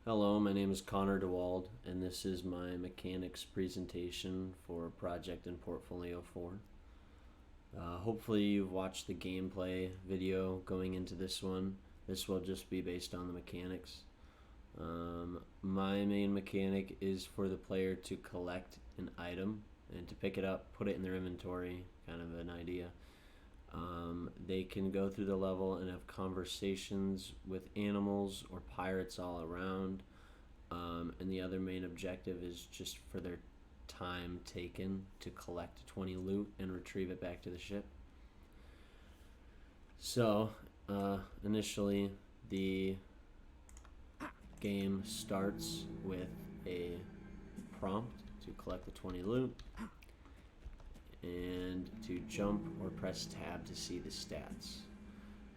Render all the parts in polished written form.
Hello, my name is Connor DeWald, and this is my mechanics presentation for Project and Portfolio 4. Hopefully you've watched the gameplay video going into this one. This will just be based on the mechanics. My main mechanic is for the player to collect an item and to pick it up, put it in their inventory, kind of an idea. They can go through the level and have conversations with animals or pirates all around. And the other main objective is just for their time taken to collect 20 loot and retrieve it back to the ship. So, initially, the game starts with a prompt to collect the 20 loot and to jump or press tab to see the stats.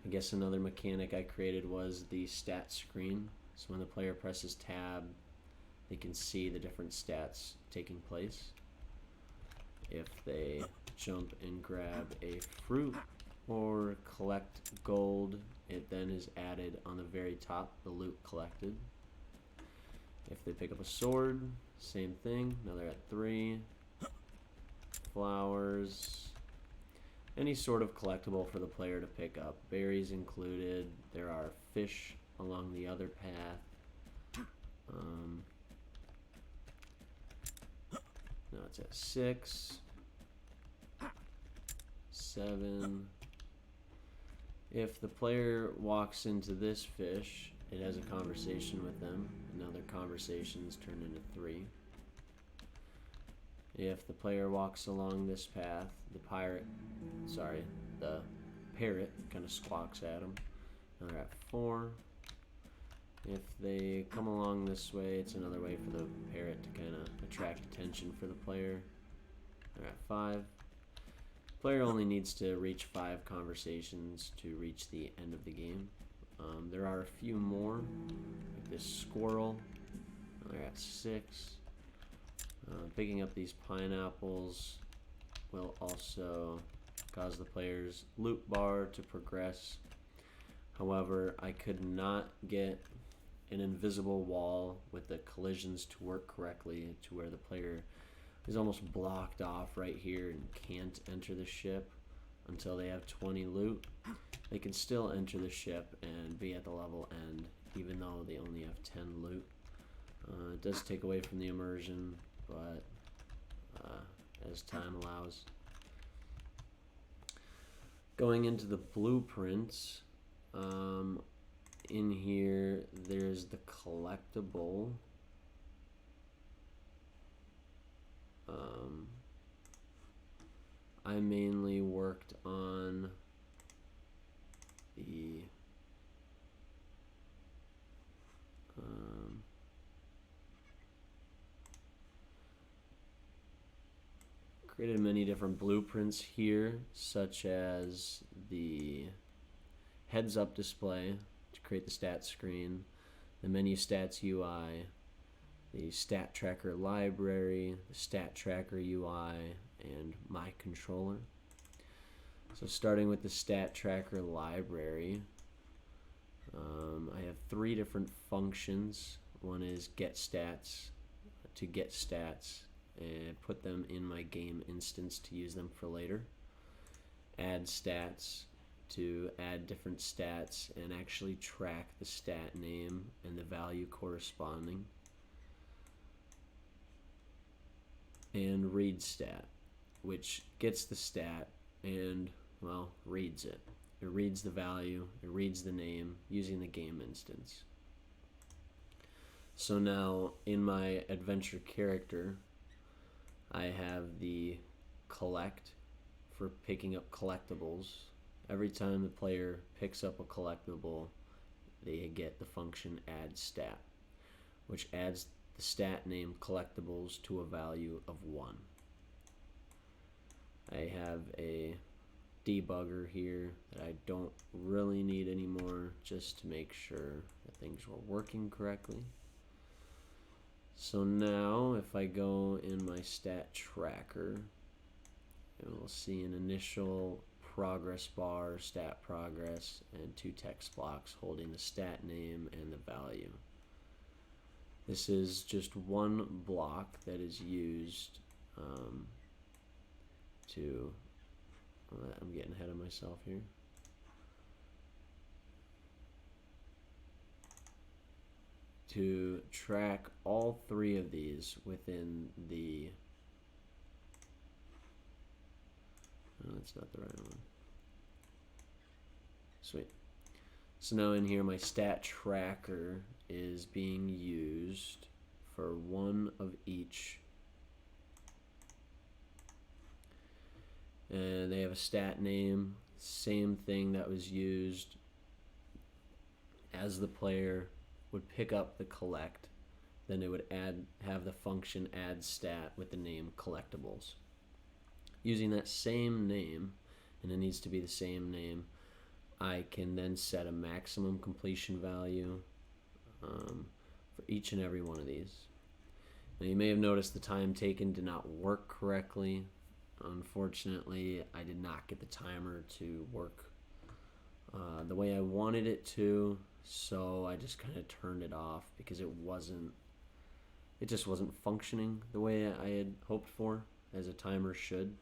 I guess another mechanic I created was the stat screen. So when the player presses tab, they can see the different stats taking place. If they jump and grab a fruit or collect gold, it then is added on the very top, the loot collected. If they pick up a sword, same thing. Now they're at 3. Flowers. Any sort of collectible for the player to pick up. Berries included. There are fish along the other path. Now it's at 6. 7. If the player walks into this fish, it has a conversation with them. And now their conversations turn into 3. If the player walks along this path, the parrot kind of squawks at them. Now they're at 4. If they come along this way, it's another way for the parrot to kind of attract attention for the player. They're at 5. The player only needs to reach 5 conversations to reach the end of the game. There are a few more, like this squirrel. They're at 6. Picking up these pineapples will also cause the player's loot bar to progress. However, I could not get an invisible wall with the collisions to work correctly to where the player is almost blocked off right here and can't enter the ship until they have 20 loot. They can still enter the ship and be at the level end even though they only have 10 loot. It does take away from the immersion, but as time allows. Going into the blueprints, in here there's the collectible. I mainly worked on the created many different blueprints here, such as the heads-up display to create the stat screen, the menu stats UI, the stat tracker library, the stat tracker UI, and my controller. So starting with the stat tracker library, I have 3 different functions. One is get stats, to get stats and put them in my game instance to use them for later. Add stats, to add different stats and actually track the stat name and the value corresponding. And read stat, which gets the stat and, well, reads it. It reads the value, it reads the name using the game instance. So now in my adventure character, I have the collect for picking up collectibles. Every time the player picks up a collectible, they get the function add stat, which adds the stat name collectibles to a value of 1. I have a debugger here that I don't really need anymore, just to make sure that things were working correctly. So now if I go in my stat tracker, we'll see an initial progress bar, stat progress, and 2 text blocks holding the stat name and the value. This is just one block that is used to, I'm getting ahead of myself here. To track all three of these within the, oh, that's not the right one. Sweet. So now in here my stat tracker is being used for one of each. And they have a stat name, same thing that was used as the player would pick up the collect, then it would have the function add stat with the name collectibles. Using that same name, and it needs to be the same name, I can then set a maximum completion value for each and every one of these. Now you may have noticed the time taken did not work correctly. Unfortunately, I did not get the timer to work the way I wanted it to, so I just kind of turned it off because it just wasn't functioning the way I had hoped for, as a timer should.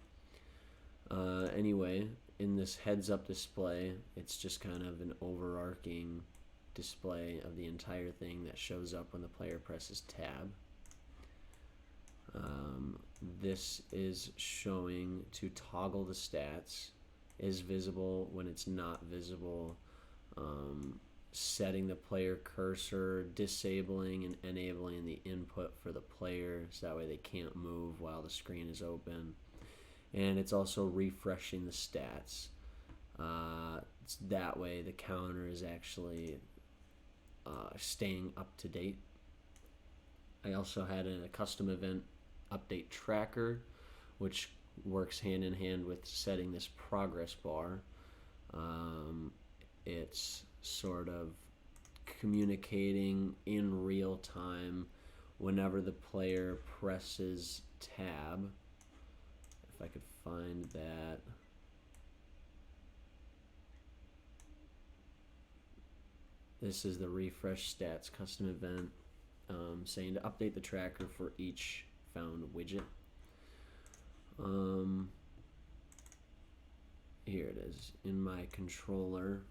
Anyway, in this heads-up display, it's just kind of an overarching display of the entire thing that shows up when the player presses tab. This is showing to toggle the stats, is visible when it's not visible, setting the player cursor, disabling and enabling the input for the player so that way they can't move while the screen is open. And it's also refreshing the stats. That way the counter is actually staying up to date. I also had a custom event update tracker, which works hand in hand with setting this progress bar. It's sort of communicating in real time whenever the player presses tab. If I could find that. This is the refresh stats custom event, saying to update the tracker for each found widget. Here it is in my controller.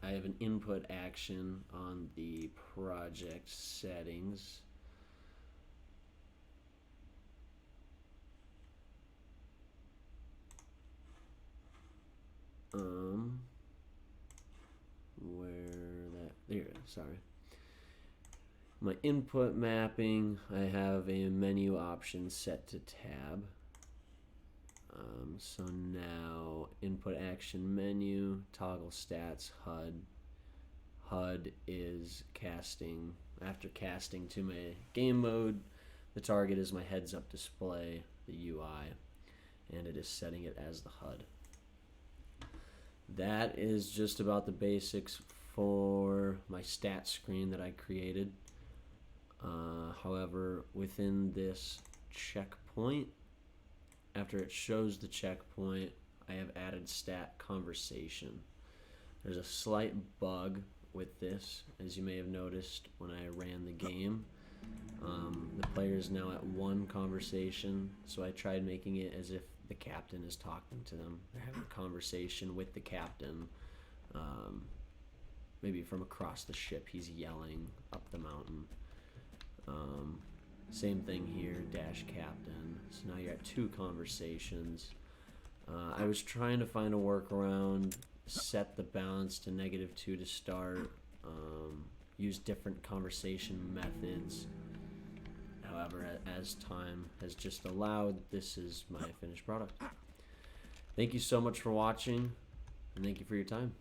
I have an input action on the project settings. There it is, sorry. My input mapping, I have a menu option set to tab. So now input action menu, toggle stats, HUD. HUD is casting. After casting to my game mode, the target is my heads up display, the UI, and it is setting it as the HUD. That is just about the basics for my stat screen that I created. However, within this checkpoint, after it shows the checkpoint, I have added stat conversation. There's a slight bug with this, as you may have noticed when I ran the game. The player is now at one conversation, so I tried making it as if the captain is talking to them. They're having a conversation with the captain. Maybe from across the ship, he's yelling up the mountain. Same thing here, dash captain. So now you're at two conversations. I was trying to find a workaround, set the balance to -2 to start, use different conversation methods. However, as time has just allowed, this is my finished product. Thank you so much for watching, and thank you for your time.